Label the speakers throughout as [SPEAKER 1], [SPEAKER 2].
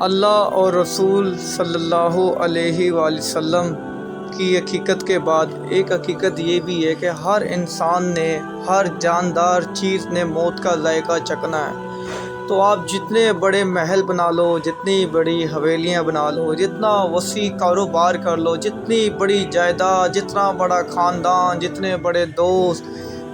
[SPEAKER 1] اللہ اور رسول صلی اللہ علیہ وآلہ وسلم کی حقیقت کے بعد ایک حقیقت یہ بھی ہے کہ ہر انسان نے، ہر جاندار چیز نے موت کا ذائقہ چکھنا ہے۔ تو آپ جتنے بڑے محل بنا لو، جتنی بڑی حویلیاں بنا لو، جتنا وسیع کاروبار کر لو، جتنی بڑی جائیداد، جتنا بڑا خاندان، جتنے بڑے دوست،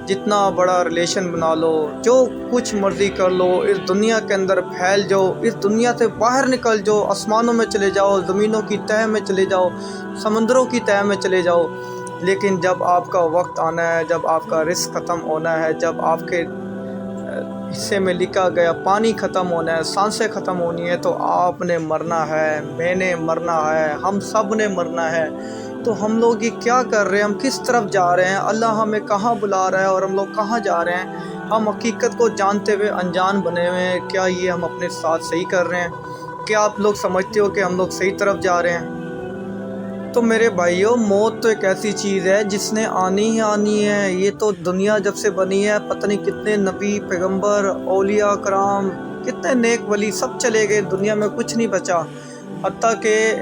[SPEAKER 1] جتنا بڑا ریلیشن بنا لو، جو کچھ مرضی کر لو، اس دنیا کے اندر پھیل جاؤ، اس دنیا سے باہر نکل جاؤ، آسمانوں میں چلے جاؤ، زمینوں کی تہہ میں چلے جاؤ، سمندروں کی تہہ میں چلے جاؤ، لیکن جب آپ کا وقت آنا ہے، جب آپ کا رزق ختم ہونا ہے، جب آپ کے حصے میں لکھا گیا پانی ختم ہونا ہے، سانسیں ختم ہونی ہے، تو آپ نے مرنا ہے، میں نے مرنا ہے، ہم سب نے مرنا ہے۔ تو ہم لوگ یہ کیا کر رہے ہیں؟ ہم کس طرف جا رہے ہیں؟ اللہ ہمیں کہاں بلا رہا ہے اور ہم لوگ کہاں جا رہے ہیں؟ ہم حقیقت کو جانتے ہوئے انجان بنے ہوئے ہیں۔ کیا یہ ہم اپنے ساتھ صحیح کر رہے ہیں؟ کیا آپ لوگ سمجھتے ہو کہ ہم لوگ صحیح طرف جا رہے ہیں؟ تو میرے بھائیوں، موت تو ایک ایسی چیز ہے جس نے آنی ہی آنی ہے۔ یہ تو دنیا جب سے بنی ہے، پتہ نہیں کتنے نبی، پیغمبر، اولیاء کرام، کتنے نیک ولی سب چلے گئے، دنیا میں کچھ نہیں بچا۔ حتیٰ کہ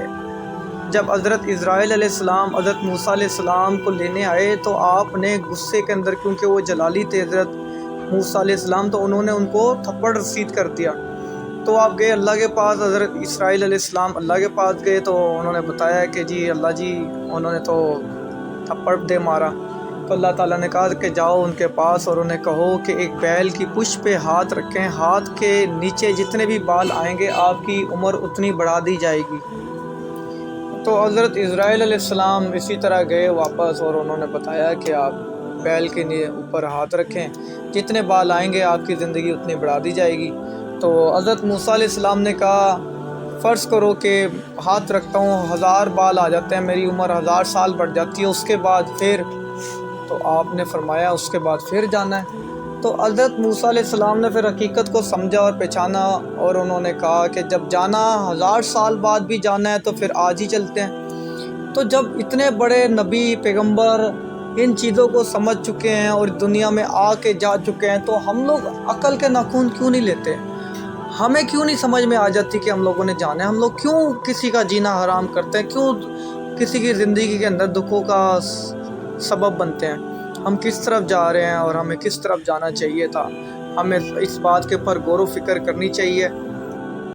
[SPEAKER 1] جب حضرت اسرائیل علیہ السلام حضرت موسیٰ علیہ السلام کو لینے آئے تو آپ نے غصے کے اندر، کیونکہ وہ جلالی تھے حضرت موسیٰ علیہ السلام، تو انہوں نے ان کو تھپڑ رسید کر دیا۔ تو آپ گئے اللہ کے پاس، حضرت اسرائیل علیہ السلام اللہ کے پاس گئے تو انہوں نے بتایا کہ جی اللہ جی انہوں نے تو تھپڑ دے مارا۔ تو اللہ تعالیٰ نے کہا کہ جاؤ ان کے پاس اور انہیں کہو کہ ایک بیل کی پشت پہ ہاتھ رکھیں، ہاتھ کے نیچے جتنے بھی بال آئیں گے آپ کی عمر اتنی بڑھا دی جائے گی۔ تو حضرت اسرائیل علیہ السلام اسی طرح گئے واپس اور انہوں نے بتایا کہ آپ بیل کے اوپر ہاتھ رکھیں، جتنے بال آئیں گے آپ کی زندگی اتنی بڑھا دی جائے گی۔ تو حضرت موسیٰ علیہ السلام نے کہا فرض کرو کہ ہاتھ رکھتا ہوں 1000 بال آ جاتے ہیں، میری عمر 1000 سال بڑھ جاتی ہے، اس کے بعد پھر؟ تو آپ نے فرمایا اس کے بعد پھر جانا ہے۔ تو حضرت موسیٰ علیہ السلام نے پھر حقیقت کو سمجھا اور پہچانا اور انہوں نے کہا کہ جب جانا 1000 سال بعد بھی جانا ہے تو پھر آج ہی چلتے ہیں۔ تو جب اتنے بڑے نبی، پیغمبر ان چیزوں کو سمجھ چکے ہیں اور دنیا میں آ کے جا چکے ہیں، تو ہم لوگ عقل کے ناخن کیوں نہیں لیتے؟ ہمیں کیوں نہیں سمجھ میں آ جاتی کہ ہم لوگوں نے جانا ہے؟ ہم لوگ کیوں کسی کا جینا حرام کرتے ہیں؟ کیوں کسی کی زندگی کے اندر دکھوں کا سبب بنتے ہیں؟ ہم کس طرف جا رہے ہیں اور ہمیں کس طرف جانا چاہیے تھا؟ ہمیں اس بات کے اوپر غور و فکر کرنی چاہیے۔